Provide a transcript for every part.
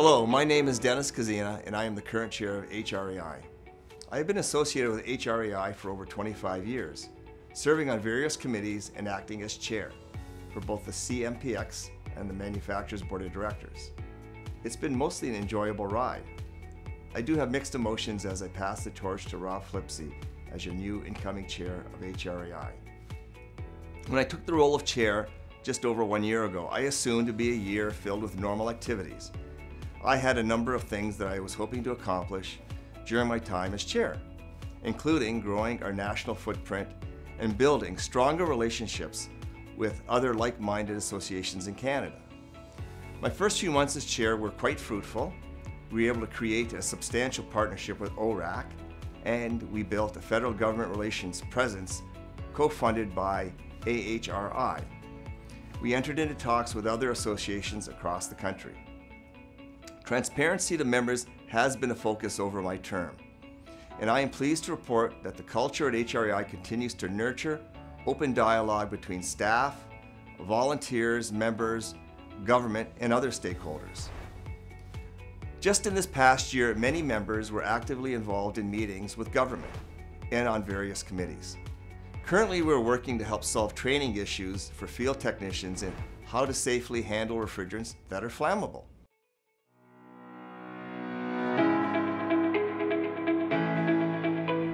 Hello, my name is Dennis Kazina and I am the current chair of HRAI. I have been associated with HRAI for over 25 years, serving on various committees and acting as chair for both the CMPX and the Manufacturers Board of Directors. It's been mostly an enjoyable ride. I do have mixed emotions as I pass the torch to Rob Flipsy as your new incoming chair of HRAI. When I took the role of chair just over 1 year ago, I assumed to be a year filled with normal activities. I had a number of things that I was hoping to accomplish during my time as chair, including growing our national footprint and building stronger relationships with other like-minded associations in Canada. My first few months as chair were quite fruitful. We were able to create a substantial partnership with HRAI, and we built a federal government relations presence co-funded by HRAI. We entered into talks with other associations across the country. Transparency to members has been a focus over my term, and I am pleased to report that the culture at HRAI continues to nurture open dialogue between staff, volunteers, members, government, and other stakeholders. Just in this past year, many members were actively involved in meetings with government and on various committees. Currently, we're working to help solve training issues for field technicians in how to safely handle refrigerants that are flammable.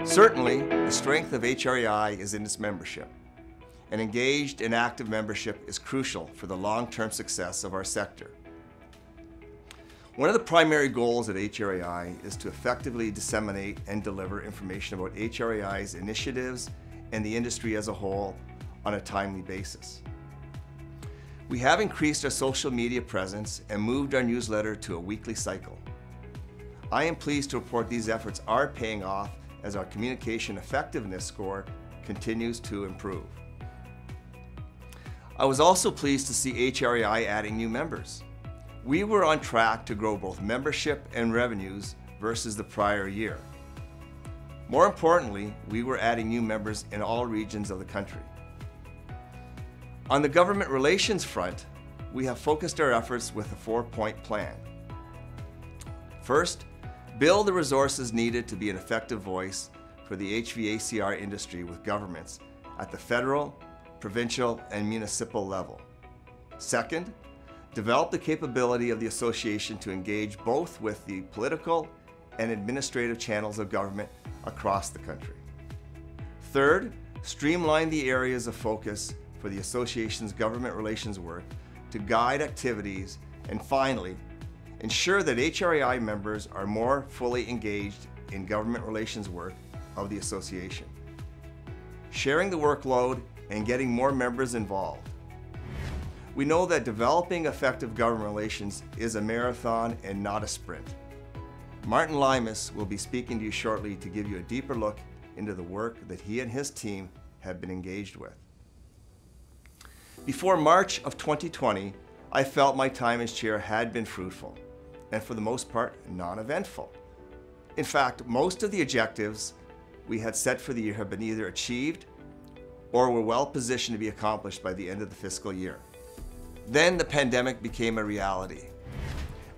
Certainly, the strength of HRAI is in its membership. An engaged and active membership is crucial for the long-term success of our sector. One of the primary goals at HRAI is to effectively disseminate and deliver information about HRAI's initiatives and the industry as a whole on a timely basis. We have increased our social media presence and moved our newsletter to a weekly cycle. I am pleased to report these efforts are paying off as our communication effectiveness score continues to improve. I was also pleased to see HRAI adding new members. We were on track to grow both membership and revenues versus the prior year. More importantly, we were adding new members in all regions of the country. On the government relations front, we have focused our efforts with a 4-point plan. First, build the resources needed to be an effective voice for the HVACR industry with governments at the federal, provincial, and municipal level. Second, develop the capability of the association to engage both with the political and administrative channels of government across the country. Third, streamline the areas of focus for the association's government relations work to guide activities, and finally, ensure that HRAI members are more fully engaged in government relations work of the association. Sharing the workload and getting more members involved. We know that developing effective government relations is a marathon and not a sprint. Martin Limas will be speaking to you shortly to give you a deeper look into the work that he and his team have been engaged with. Before March of 2020, I felt my time as chair had been fruitful, and for the most part, non-eventful. In fact, most of the objectives we had set for the year have been either achieved or were well positioned to be accomplished by the end of the fiscal year. Then the pandemic became a reality.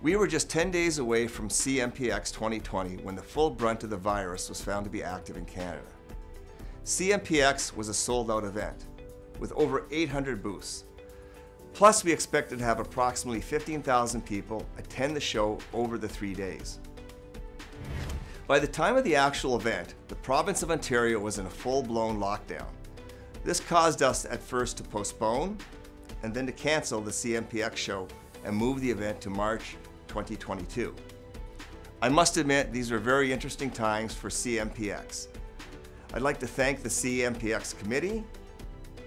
We were just 10 days away from CMPX 2020 when the full brunt of the virus was found to be active in Canada. CMPX was a sold-out event with over 800 booths. Plus, we expected to have approximately 15,000 people attend the show over the 3 days. By the time of the actual event, the province of Ontario was in a full-blown lockdown. This caused us at first to postpone and then to cancel the CMPX show and move the event to March 2022. I must admit, these were very interesting times for CMPX. I'd like to thank the CMPX committee,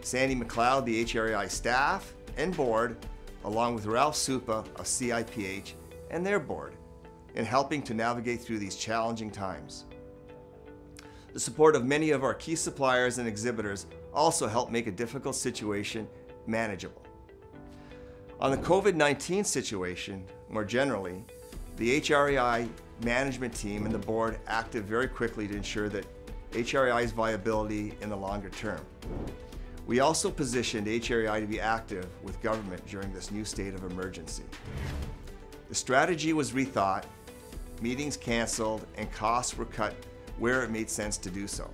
Sandy McLeod, the HRAI staff and board, along with Ralph Supa of CIPH and their board, in helping to navigate through these challenging times. The support of many of our key suppliers and exhibitors also helped make a difficult situation manageable. On the COVID-19 situation, more generally, the HRAI management team and the board acted very quickly to ensure that HRAI's viability in the longer term. We also positioned HRAI to be active with government during this new state of emergency. The strategy was rethought, meetings canceled, and costs were cut where it made sense to do so.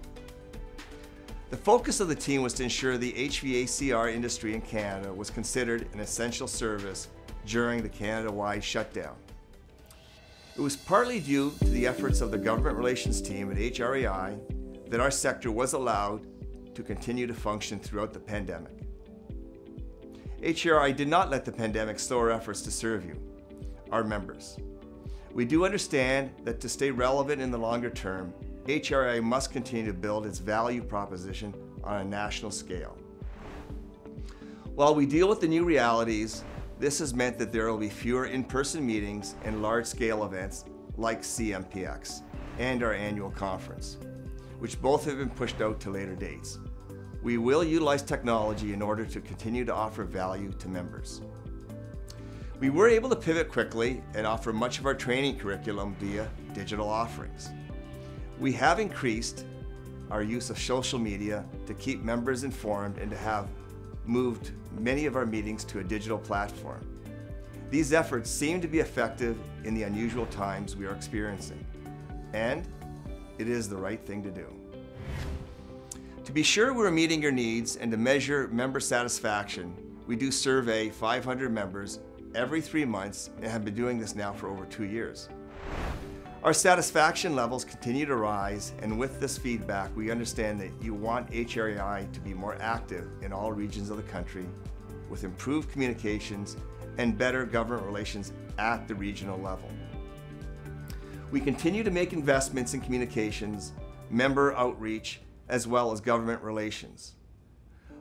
The focus of the team was to ensure the HVACR industry in Canada was considered an essential service during the Canada-wide shutdown. It was partly due to the efforts of the government relations team at HRAI that our sector was allowed to continue to function throughout the pandemic. HRAI did not let the pandemic slow our efforts to serve you, our members. We do understand that to stay relevant in the longer term, HRAI must continue to build its value proposition on a national scale. While we deal with the new realities, this has meant that there will be fewer in-person meetings and large-scale events like CMPX and our annual conference, which both have been pushed out to later dates. We will utilize technology in order to continue to offer value to members. We were able to pivot quickly and offer much of our training curriculum via digital offerings. We have increased our use of social media to keep members informed and to have moved many of our meetings to a digital platform. These efforts seem to be effective in the unusual times we are experiencing, and it is the right thing to do. To be sure we're meeting your needs and to measure member satisfaction, we do survey 500 members every 3 months and have been doing this now for over 2 years. Our satisfaction levels continue to rise, and with this feedback, we understand that you want HRAI to be more active in all regions of the country with improved communications and better government relations at the regional level. We continue to make investments in communications, member outreach, as well as government relations.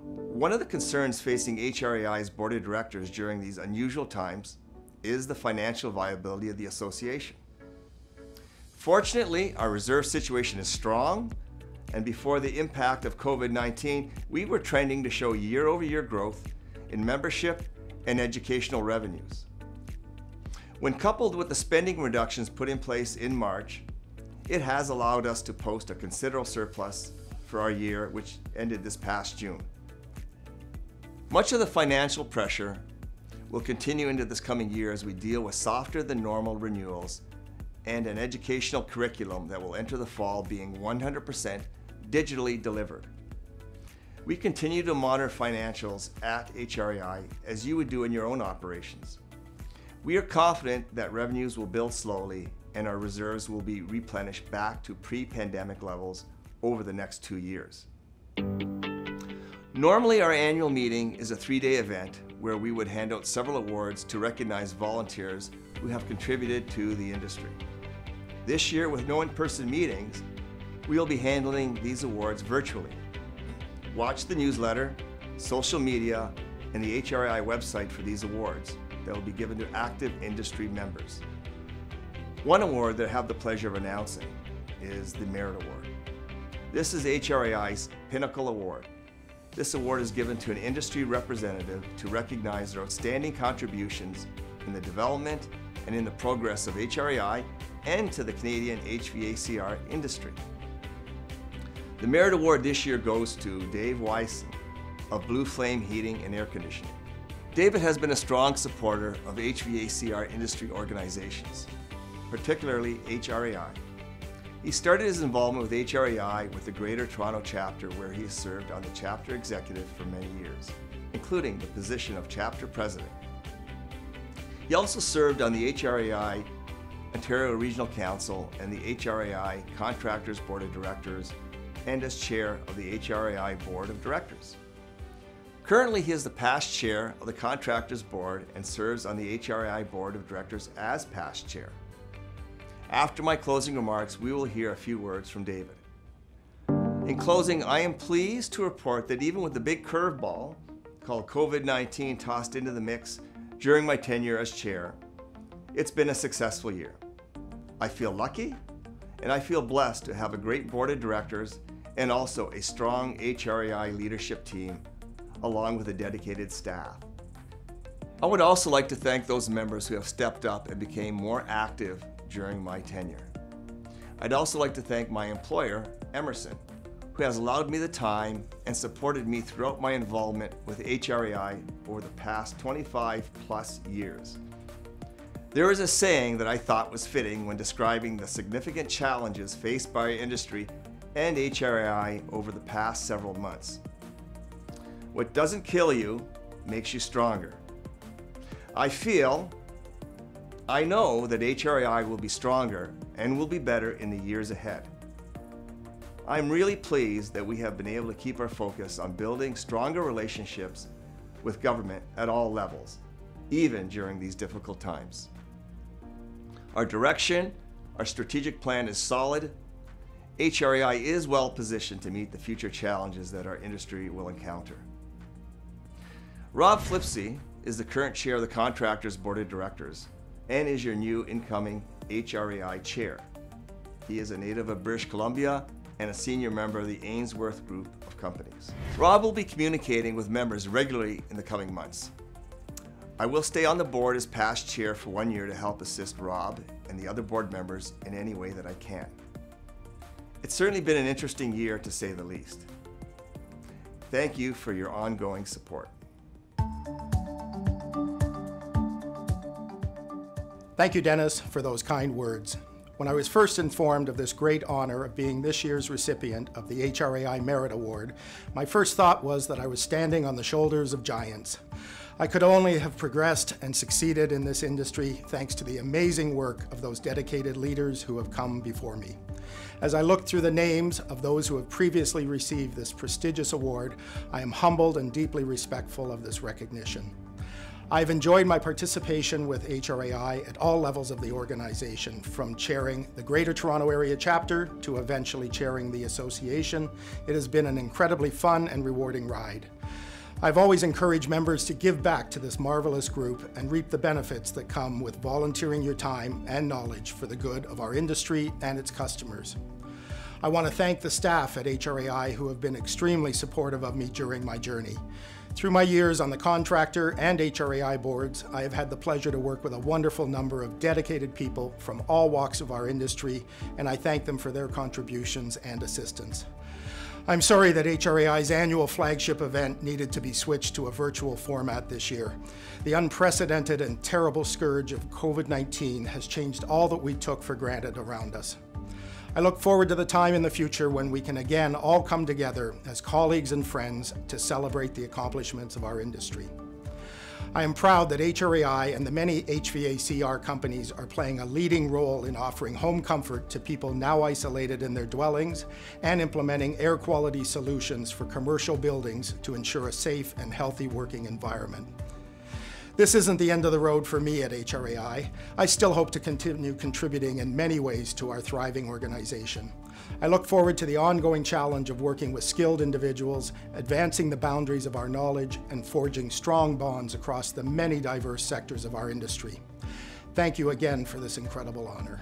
One of the concerns facing HRAI's board of directors during these unusual times is the financial viability of the association. Fortunately, our reserve situation is strong, and before the impact of COVID-19, we were trending to show year-over-year growth in membership and educational revenues. When coupled with the spending reductions put in place in March, it has allowed us to post a considerable surplus for our year, which ended this past June. Much of the financial pressure will continue into this coming year as we deal with softer than normal renewals and an educational curriculum that will enter the fall being 100% digitally delivered. We continue to monitor financials at HRAI as you would do in your own operations. We are confident that revenues will build slowly and our reserves will be replenished back to pre-pandemic levels over the next 2 years. Normally, our annual meeting is a 3-day event where we would hand out several awards to recognize volunteers who have contributed to the industry. This year, with no in-person meetings, we will be handling these awards virtually. Watch the newsletter, social media, and the HRAI website for these awards that will be given to active industry members. One award that I have the pleasure of announcing is the Merit Award. This is HRAI's Pinnacle Award. This award is given to an industry representative to recognize their outstanding contributions in the development and in the progress of HRAI and to the Canadian HVACR industry. The Merit Award this year goes to Dave Wyson of Blue Flame Heating and Air Conditioning. David has been a strong supporter of HVACR industry organizations, particularly HRAI. He started his involvement with HRAI with the Greater Toronto chapter, where he has served on the chapter executive for many years, including the position of chapter president. He also served on the HRAI Ontario Regional Council and the HRAI Contractors Board of Directors, and as chair of the HRAI Board of Directors. Currently, he is the past chair of the Contractors Board and serves on the HRAI Board of Directors as past chair. After my closing remarks, we will hear a few words from David. In closing, I am pleased to report that even with the big curveball called COVID-19 tossed into the mix during my tenure as chair, it's been a successful year. I feel lucky and I feel blessed to have a great board of directors and also a strong HRAI leadership team along with a dedicated staff. I would also like to thank those members who have stepped up and became more active during my tenure. I'd also like to thank my employer, Emerson, who has allowed me the time and supported me throughout my involvement with HRAI over the past 25+ years. There is a saying that I thought was fitting when describing the significant challenges faced by our industry and HRAI over the past several months. What doesn't kill you makes you stronger. I know that HRAI will be stronger and will be better in the years ahead. I'm really pleased that we have been able to keep our focus on building stronger relationships with government at all levels, even during these difficult times. Our direction, our strategic plan is solid. HRAI is well positioned to meet the future challenges that our industry will encounter. Rob Flipsy is the current chair of the Contractors Board of Directors and is your new incoming HRAI chair. He is a native of British Columbia and a senior member of the Ainsworth Group of Companies. Rob will be communicating with members regularly in the coming months. I will stay on the board as past chair for 1 year to help assist Rob and the other board members in any way that I can. It's certainly been an interesting year, to say the least. Thank you for your ongoing support. Thank you, Dennis, for those kind words. When I was first informed of this great honor of being this year's recipient of the HRAI Merit Award, my first thought was that I was standing on the shoulders of giants. I could only have progressed and succeeded in this industry thanks to the amazing work of those dedicated leaders who have come before me. As I look through the names of those who have previously received this prestigious award, I am humbled and deeply respectful of this recognition. I've enjoyed my participation with HRAI at all levels of the organization, from chairing the Greater Toronto Area chapter to eventually chairing the association. It has been an incredibly fun and rewarding ride. I've always encouraged members to give back to this marvelous group and reap the benefits that come with volunteering your time and knowledge for the good of our industry and its customers. I want to thank the staff at HRAI who have been extremely supportive of me during my journey. Through my years on the contractor and HRAI boards, I have had the pleasure to work with a wonderful number of dedicated people from all walks of our industry, and I thank them for their contributions and assistance. I'm sorry that HRAI's annual flagship event needed to be switched to a virtual format this year. The unprecedented and terrible scourge of COVID-19 has changed all that we took for granted around us. I look forward to the time in the future when we can again all come together as colleagues and friends to celebrate the accomplishments of our industry. I am proud that HRAI and the many HVACR companies are playing a leading role in offering home comfort to people now isolated in their dwellings and implementing air quality solutions for commercial buildings to ensure a safe and healthy working environment. This isn't the end of the road for me at HRAI. I still hope to continue contributing in many ways to our thriving organization. I look forward to the ongoing challenge of working with skilled individuals, advancing the boundaries of our knowledge, and forging strong bonds across the many diverse sectors of our industry. Thank you again for this incredible honor.